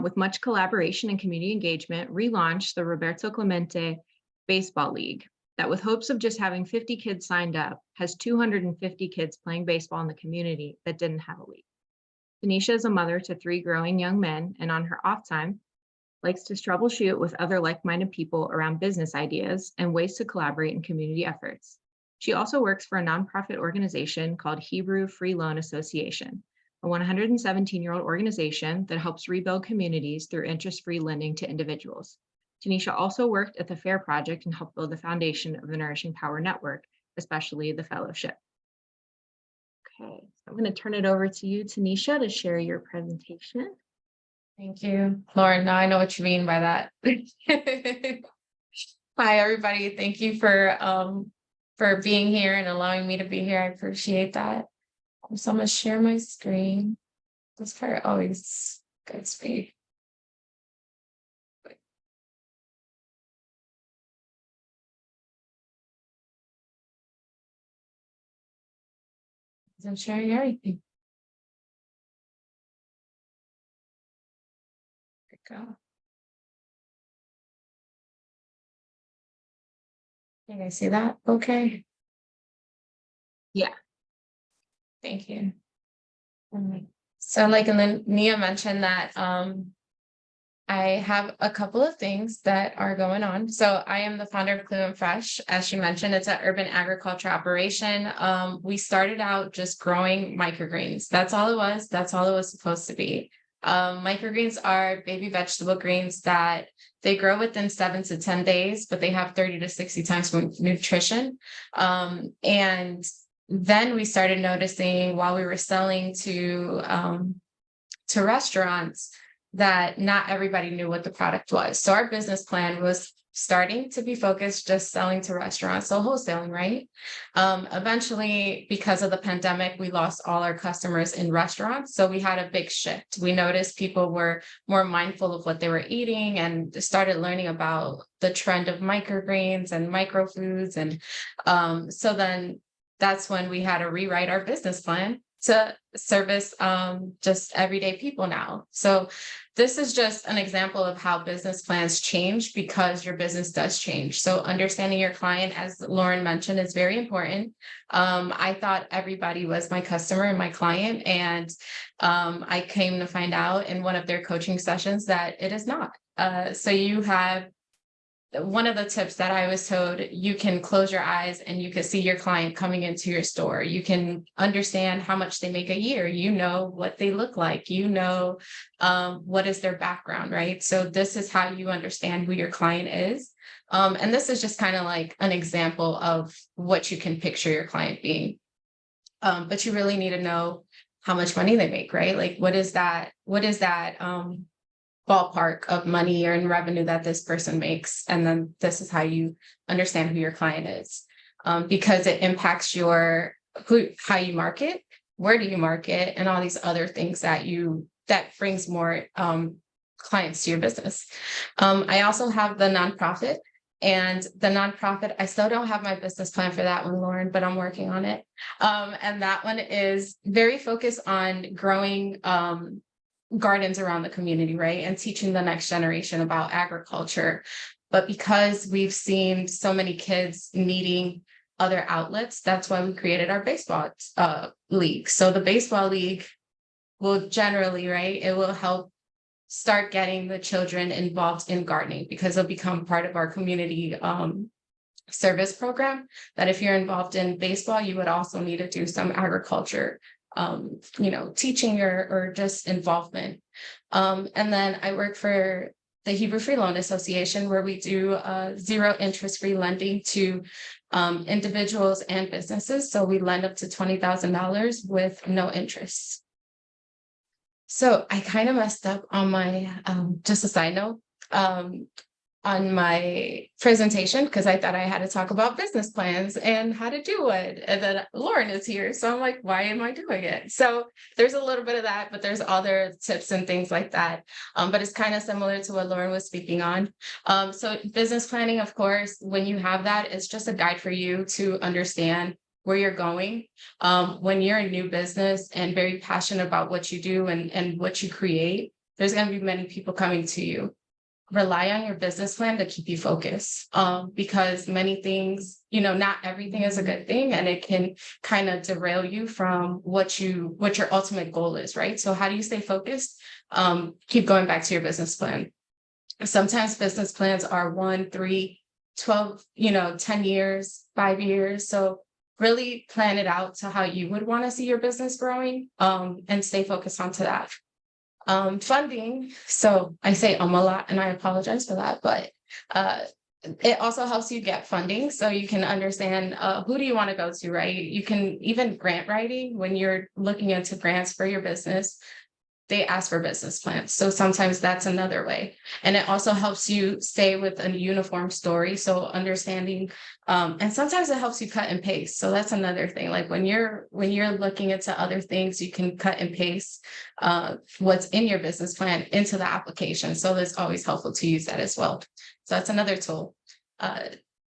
S1: with much collaboration and community engagement, relaunched the Roberto Clemente Baseball League that, with hopes of just having 50 kids signed up, has 250 kids playing baseball in the community that didn't have a league. Tanisha is a mother to 3 growing young men, and on her off time, likes to troubleshoot with other like-minded people around business ideas and ways to collaborate in community efforts. She also works for a nonprofit organization called Hebrew Free Loan Association, a 117-year-old organization that helps rebuild communities through interest-free lending to individuals. Tanisha also worked at the FAIR Project and helped build the foundation of the Nourishing Power Network, especially the fellowship. Okay, so I'm going to turn it over to you, Tanisha, to share your presentation.
S3: Thank you, Lauren. Now I know what you mean by that. Hi, everybody. Thank you for being here and allowing me to be here. I appreciate that. So I'm gonna share my screen. This part always gets me. I'm sharing everything. There we go. Can you guys see that? Okay.
S1: Yeah.
S3: Thank you. So like, and then Nia mentioned that I have a couple of things that are going on. So I am the founder of Clue and Fresh. As she mentioned, it's an urban agriculture operation. We started out just growing microgreens. That's all it was. That's all it was supposed to be. Microgreens are baby vegetable greens that they grow within 7 to 10 days, but they have 30 to 60 times more nutrition. And then we started noticing while we were selling to restaurants that not everybody knew what the product was. So our business plan was starting to be focused just selling to restaurants, so wholesaling, right? Eventually, because of the pandemic, we lost all our customers in restaurants. So we had a big shift. We noticed people were more mindful of what they were eating and started learning about the trend of microgreens and microfoods. And so then that's when we had to rewrite our business plan to service just everyday people now. So this is just an example of how business plans change because your business does change. So understanding your client, as Lauren mentioned, is very important. I thought everybody was my customer and my client, and I came to find out in one of their coaching sessions that it is not. So you have one of the tips that I was told, you can close your eyes and you can see your client coming into your store. You can understand how much they make a year. You know what they look like. You know what is their background, right? So this is how you understand who your client is. And this is just kind of like an example of what you can picture your client being. But you really need to know how much money they make, right? Like, what is that ballpark of money or in revenue that this person makes. And then this is how you understand who your client is, because it impacts how you market, where do you market, and all these other things that brings more clients to your business. I also have the nonprofit, and the nonprofit, I still don't have my business plan for that one, Lauren, but I'm working on it. And that one is very focused on growing gardens around the community, right? And teaching the next generation about agriculture. But because we've seen so many kids needing other outlets, that's why we created our baseball league. So the baseball league will generally, right, it will help start getting the children involved in gardening because they'll become part of our community service program. That if you're involved in baseball, you would also need to do some agriculture teaching or just involvement. And then I work for the Hebrew Free Loan Association, where we do zero interest free lending to individuals and businesses. So we lend up to $20,000 with no interest. So I kind of messed up on my, just a side note, on my presentation, because I thought I had to talk about business plans and how to do it. And then Lauren is here. So I'm like, why am I doing it? So there's a little bit of that, but there's other tips and things like that. But it's kind of similar to what Lauren was speaking on. So business planning, of course, when you have that, it's just a guide for you to understand where you're going. When you're a new business and very passionate about what you do and what you create, there's going to be many people coming to you. Rely on your business plan to keep you focused, because many things, not everything is a good thing, and it can kind of derail you from what your ultimate goal is, right? So how do you stay focused? Keep going back to your business plan. Sometimes business plans are 1, 3, 12, 10 years, 5 years. So really plan it out to how you would want to see your business growing, and stay focused onto that. Funding. So I say a lot, and I apologize for that, but it also helps you get funding so you can understand who do you want to go to, right? You can even grant writing when you're looking into grants for your business. they ask for business plans. So sometimes that's another way. And it also helps you stay with a uniform story. So understanding, and sometimes it helps you cut and paste. So that's another thing. Like when you're looking into other things, you can cut and paste what's in your business plan into the application. So it's always helpful to use that as well. So that's another tool.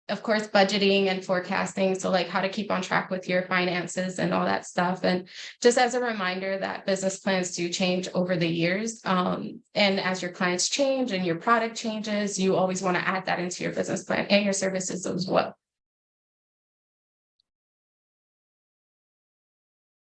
S3: Of course, budgeting and forecasting. So like how to keep on track with your finances and all that stuff. And just as a reminder that business plans do change over the years. And as your clients change and your product changes, you always want to add that into your business plan and your services as well.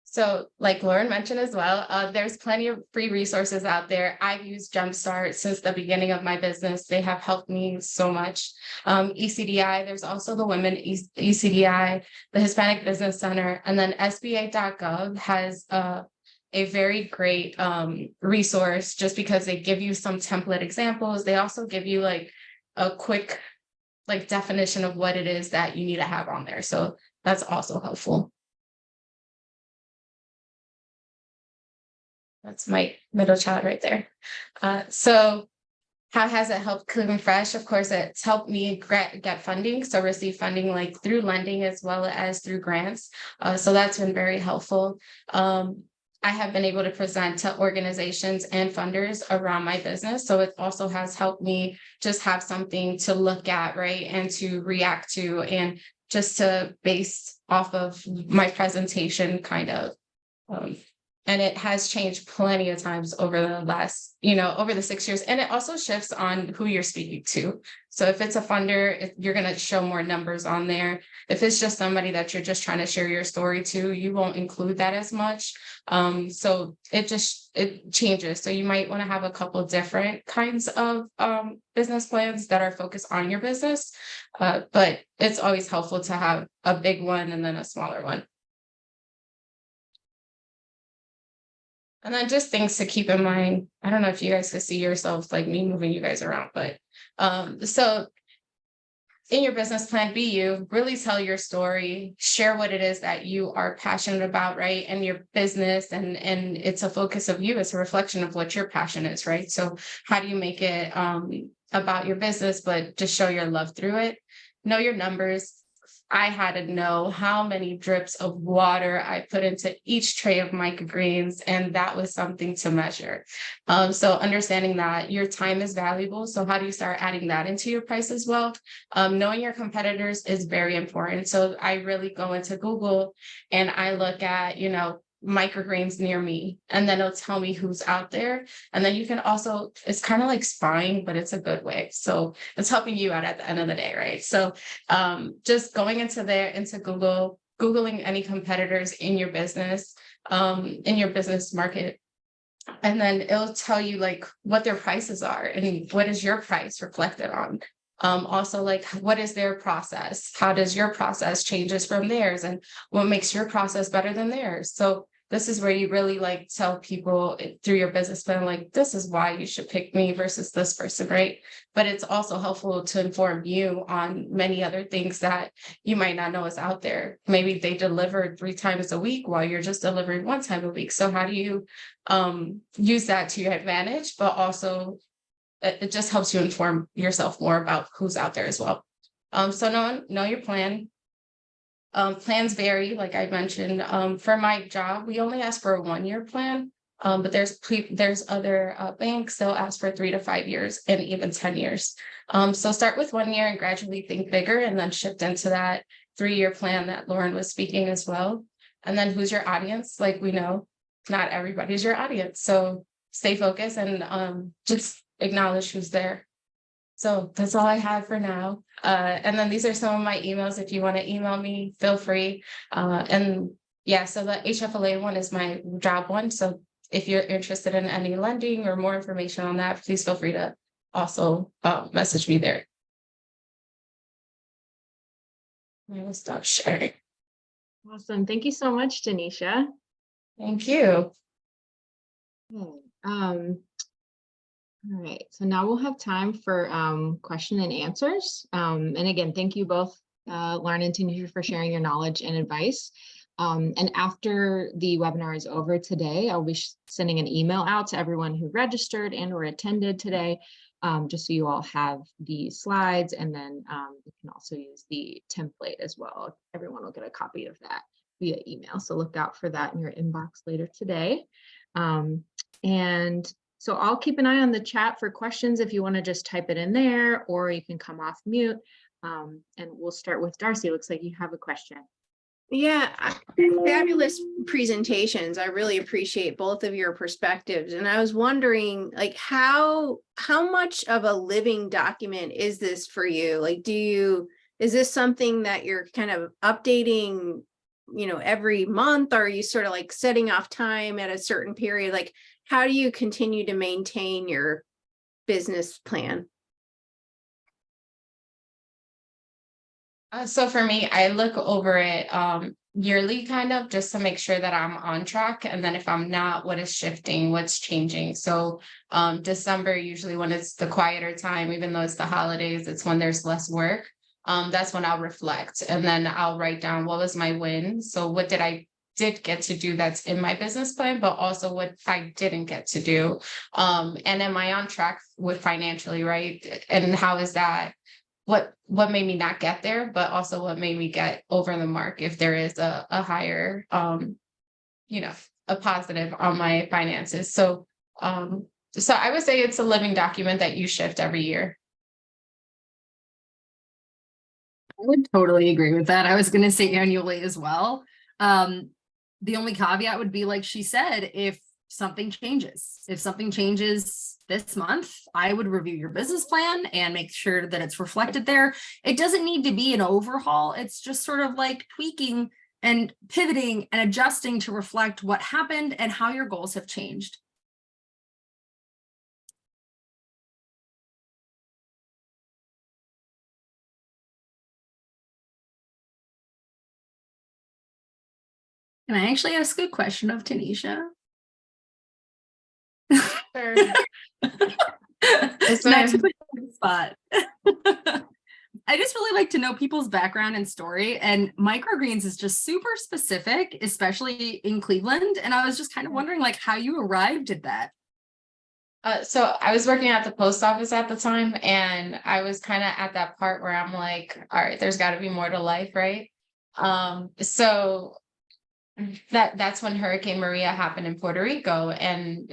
S3: So like Lauren mentioned as well, there's plenty of free resources out there. I've used Jumpstart since the beginning of my business. They have helped me so much. ECDI, there's also the Women ECDI, the Hispanic Business Center, and then SBA.gov has a very great resource just because they give you some template examples. They also give you like a quick like definition of what it is that you need to have on there. So that's also helpful. That's my middle child right there. So how has it helped Clean Fresh? Of course, it's helped me get funding. So receive funding like through lending as well as through grants. So that's been very helpful. I have been able to present to organizations and funders around my business. So it also has helped me just have something to look at, right? And to react to, and just to base off of my presentation kind of. And it has changed plenty of times over the last, over the 6 years. And it also shifts on who you're speaking to. So if it's a funder, you're going to show more numbers on there. If it's just somebody that you're just trying to share your story to, you won't include that as much. So it changes. So you might want to have a couple different kinds of business plans that are focused on your business. But it's always helpful to have a big one and then a smaller one. And then just things to keep in mind. I don't know if you guys could see yourselves like me moving you guys around, but so in your business plan, be you, really tell your story, share what it is that you are passionate about, right? And your business, and it's a focus of you, it's a reflection of what your passion is, right? So how do you make it about your business, but just show your love through it? Know your numbers. I had to know how many drips of water I put into each tray of microgreens, and that was something to measure. So understanding that your time is valuable. So how do you start adding that into your price as well? Knowing your competitors is very important. So I really go into Google and I look at, microgreens near me, and then it'll tell me who's out there. And then you can also, it's kind of like spying, but it's a good way. So it's helping you out at the end of the day, right? So just going into Google, Googling any competitors in your business market. And then it'll tell you like what their prices are and what is your price reflected on. Also, like, what is their process? How does your process changes from theirs? And what makes your process better than theirs? So this is where you really like tell people through your business plan, like, this is why you should pick me versus this person, right? But it's also helpful to inform you on many other things that you might not know is out there. Maybe they deliver 3 times a week while you're just delivering 1 time a week. So how do you use that to your advantage, but also it just helps you inform yourself more about who's out there as well. So know your plan. Plans vary, like I mentioned. For my job, we only ask for a 1-year plan, but there's other banks, they'll ask for 3 to 5 years and even 10 years. So start with 1 year and gradually think bigger, and then shift into that 3-year plan that Lauren was speaking as well. And then who's your audience? Like, we know not everybody's your audience. So stay focused and just acknowledge who's there. So that's all I have for now. And then these are some of my emails. If you want to email me, feel free. And yeah, so the HFLA one is my job one. So if you're interested in any lending or more information on that, please feel free to also message me there. I will stop sharing.
S1: Awesome. Thank you so much, Tanisha.
S3: Thank you.
S1: All right, so now we'll have time for question and answers. And again, thank you both, Lauren and Tanisha, for sharing your knowledge and advice. And after the webinar is over today, I'll be sending an email out to everyone who registered and or attended today, just so you all have the slides, and then you can also use the template as well. Everyone will get a copy of that via email. So look out for that in your inbox later today. And so I'll keep an eye on the chat for questions if you want to just type it in there, or you can come off mute. And we'll start with Darcy. It looks like you have a question.
S4: Yeah, fabulous presentations. I really appreciate both of your perspectives. And I was wondering, like, how much of a living document is this for you? Like, is this something that you're kind of updating, every month? Or are you sort of like setting off time at a certain period? Like, how do you continue to maintain your business plan?
S3: So for me, I look over it yearly, kind of, just to make sure that I'm on track. And then if I'm not, what is shifting, what's changing? So December, usually when it's the quieter time, even though it's the holidays, it's when there's less work. That's when I'll reflect, and then I'll write down what was my win. So what did get to do that's in my business plan, but also what I didn't get to do. And am I on track with financially, right? And how is that? What made me not get there, but also what made me get over the mark if there is a higher, a positive on my finances. So I would say it's a living document that you shift every year.
S2: I would totally agree with that. I was going to say annually as well. The only caveat would be, like she said, if something changes this month, I would review your business plan and make sure that it's reflected there. It doesn't need to be an overhaul. It's just sort of like tweaking and pivoting and adjusting to reflect what happened and how your goals have changed. Can I actually ask a question of Tanisha?
S3: Sure.
S2: It's not to put you on the spot. I just really like to know people's background and story, and microgreens is just super specific, especially in Cleveland. And I was just kind of wondering, like, how you arrived at that.
S3: So I was working at the post office at the time, and I was kind of at that part where I'm like, all right, there's got to be more to life, right? So that's when Hurricane Maria happened in Puerto Rico. And,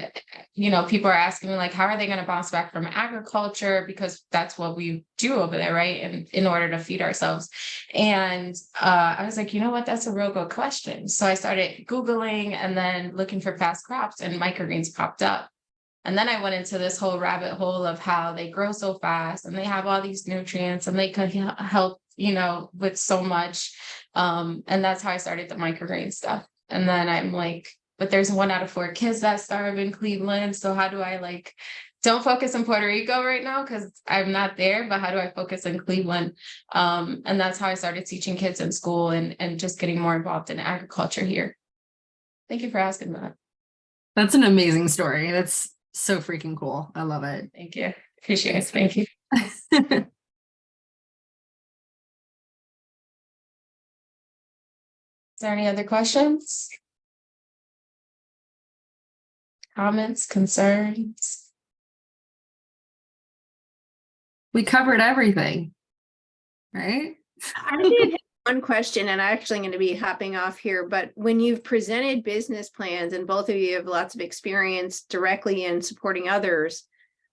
S3: people are asking me, like, how are they going to bounce back from agriculture? Because that's what we do over there, right? And in order to feed ourselves. And I was like, you know what? That's a real good question. So I started Googling and then looking for past crops, and microgreens popped up. And then I went into this whole rabbit hole of how they grow so fast and they have all these nutrients and they could help, with so much. And that's how I started the microgreen stuff. And then I'm like, but there's 1 out of 4 kids that starve in Cleveland. So how do I don't focus in Puerto Rico right now because I'm not there, but how do I focus in Cleveland? And that's how I started teaching kids in school and just getting more involved in agriculture here. Thank you for asking that.
S2: That's an amazing story. That's so freaking cool. I love it.
S3: Thank you. Appreciate it. Thank you. Is there any other questions? Comments, concerns?
S2: We covered everything, right?
S4: I did have one question, and I'm actually going to be hopping off here, but when you've presented business plans and both of you have lots of experience directly in supporting others,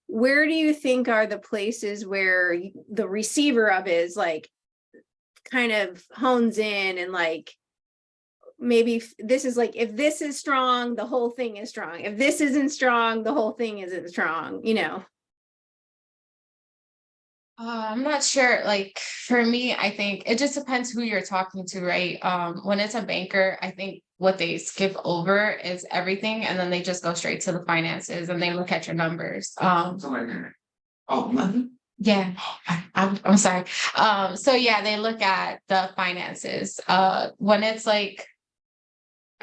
S4: where do you think are the places where the receiver of it is kind of hones in and maybe this is if this is strong, the whole thing is strong. If this isn't strong, the whole thing isn't strong,
S3: I'm not sure. For me, I think it just depends who you're talking to, right? When it's a banker, I think what they skip over is everything, and then they just go straight to the finances and they look at your numbers. Yeah, I'm sorry. So yeah, they look at the finances. When it's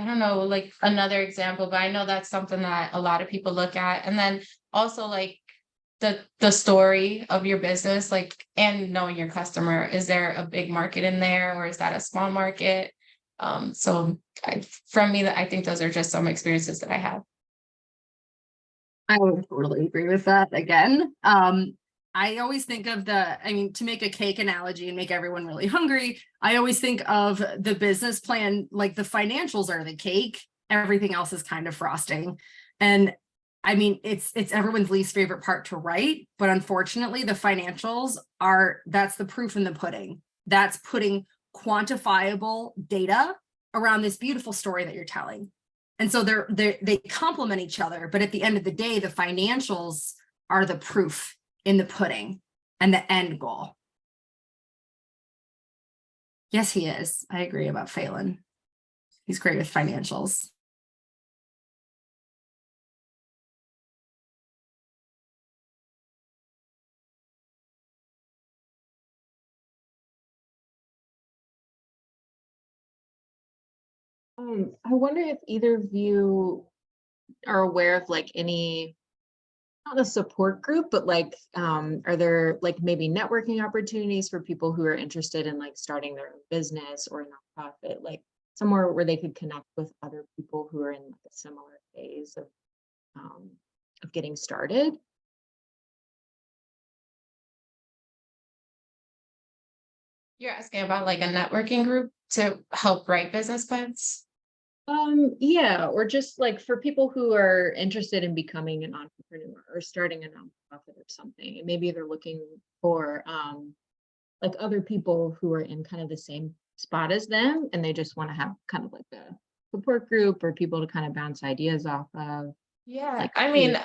S3: I don't know, another example, but I know that's something that a lot of people look at. And then also the story of your business, and knowing your customer. Is there a big market in there, or is that a small market? From me, I think those are just some experiences that I have.
S2: I would totally agree with that again. I always think of to make a cake analogy and make everyone really hungry, I always think of the business plan, like the financials are the cake, everything else is kind of frosting. And I mean, it's everyone's least favorite part to write, but unfortunately the financials that's the proof in the pudding. That's putting quantifiable data around this beautiful story that you're telling. And so they complement each other, but at the end of the day, the financials are the proof in the pudding and the end goal. Yes, he is. I agree about Phelan. He's great with financials.
S1: I wonder if either of you are aware of like any, not a support group, but like, are there like maybe networking opportunities for people who are interested in like starting their own business or a nonprofit, like somewhere where they could connect with other people who are in like a similar phase of getting started?
S3: You're asking about like a networking group to help write business plans?
S1: Yeah, or just like for people who are interested in becoming an entrepreneur or starting a nonprofit or something, and maybe they're looking for like other people who are in kind of the same spot as them, and they just want to have kind of like a support group or people to kind of bounce ideas off of.
S3: Yeah,
S1: Like,
S3: I mean,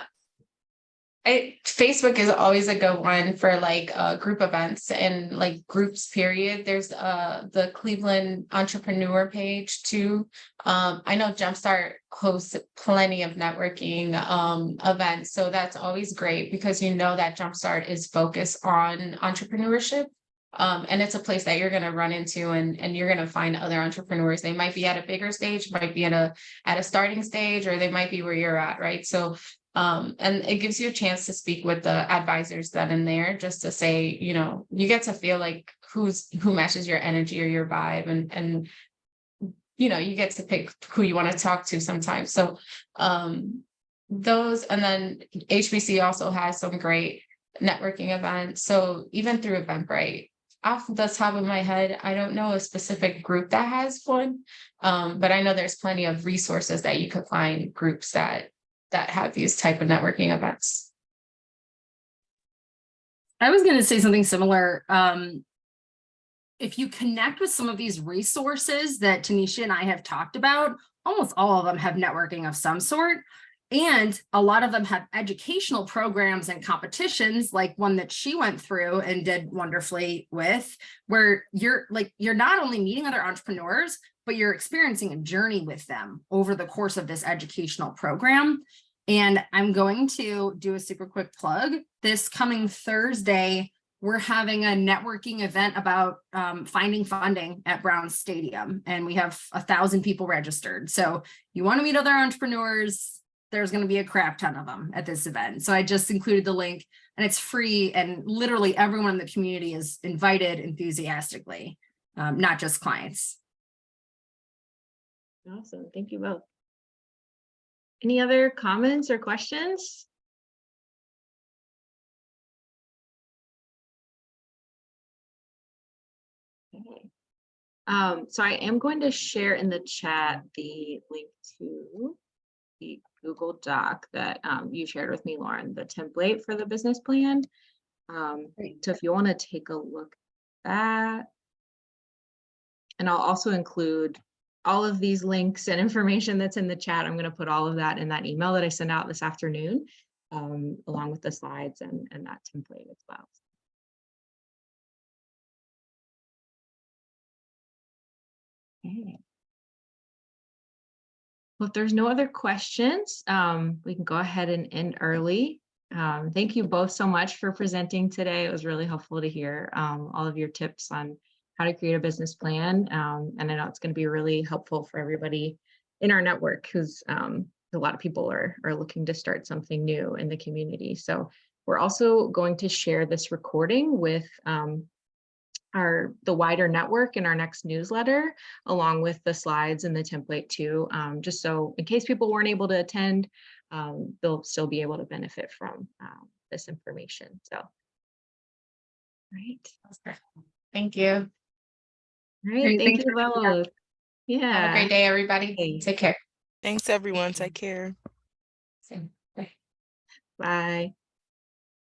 S3: Facebook is always a good one for like group events and like groups, period. There's the Cleveland entrepreneur page too. I know Jumpstart hosts plenty of networking events. So that's always great because you know that Jumpstart is focused on entrepreneurship. And it's a place that you're going to run into and you're going to find other entrepreneurs. They might be at a bigger stage, might be at a starting stage, or they might be where you're at, right? So and it gives you a chance to speak with the advisors that in there, just to say, you know, you get to feel like who matches your energy or your vibe, and you know, you get to pick who you want to talk to sometimes. So those, and then HBC also has some great networking events. So even through Eventbrite, off the top of my head, I don't know a specific group that has one, but I know there's plenty of resources that you could find, groups that have these type of networking events.
S2: I was going to say something similar. If you connect with some of these resources that Tanisha and I have talked about, almost all of them have networking of some sort. And a lot of them have educational programs and competitions, like one that she went through and did wonderfully with, where you're not only meeting other entrepreneurs, but you're experiencing a journey with them over the course of this educational program. And I'm going to do a super quick plug. This coming Thursday, we're having a networking event about finding funding at Brown Stadium. And we have 1,000 people registered. So you want to meet other entrepreneurs, there's going to be a crap ton of them at this event. So I just included the link, and it's free, and literally everyone in the community is invited enthusiastically, not just clients.
S1: Awesome. Thank you both. Any other comments or questions? Okay. So I am going to share in the chat the link to the Google Doc that you shared with me, Lauren, the template for the business plan. So if you want to take a look at that, and I'll also include all of these links and information that's in the chat. I'm going to put all of that in that email that I sent out this afternoon, along with the slides and that template as well. Okay. Well, if there's no other questions, we can go ahead and end early. Thank you both so much for presenting today. It was really helpful to hear all of your tips on how to create a business plan. And I know it's going to be really helpful for everybody in our network, who's a lot of people are looking to start something new in the community. So we're also going to share this recording with the wider network in our next newsletter, along with the slides and the template too, just so in case people weren't able to attend, they'll still be able to benefit from this information. So, right.
S3: Thank you.
S1: All right.
S3: Great,
S1: Thank
S3: thanks
S1: you
S3: for being here.
S1: both. Yeah.
S3: Have a great day, everybody.
S1: Hey.
S3: Take care.
S5: Thanks, everyone. Take care.
S3: Same. Bye.
S1: Bye.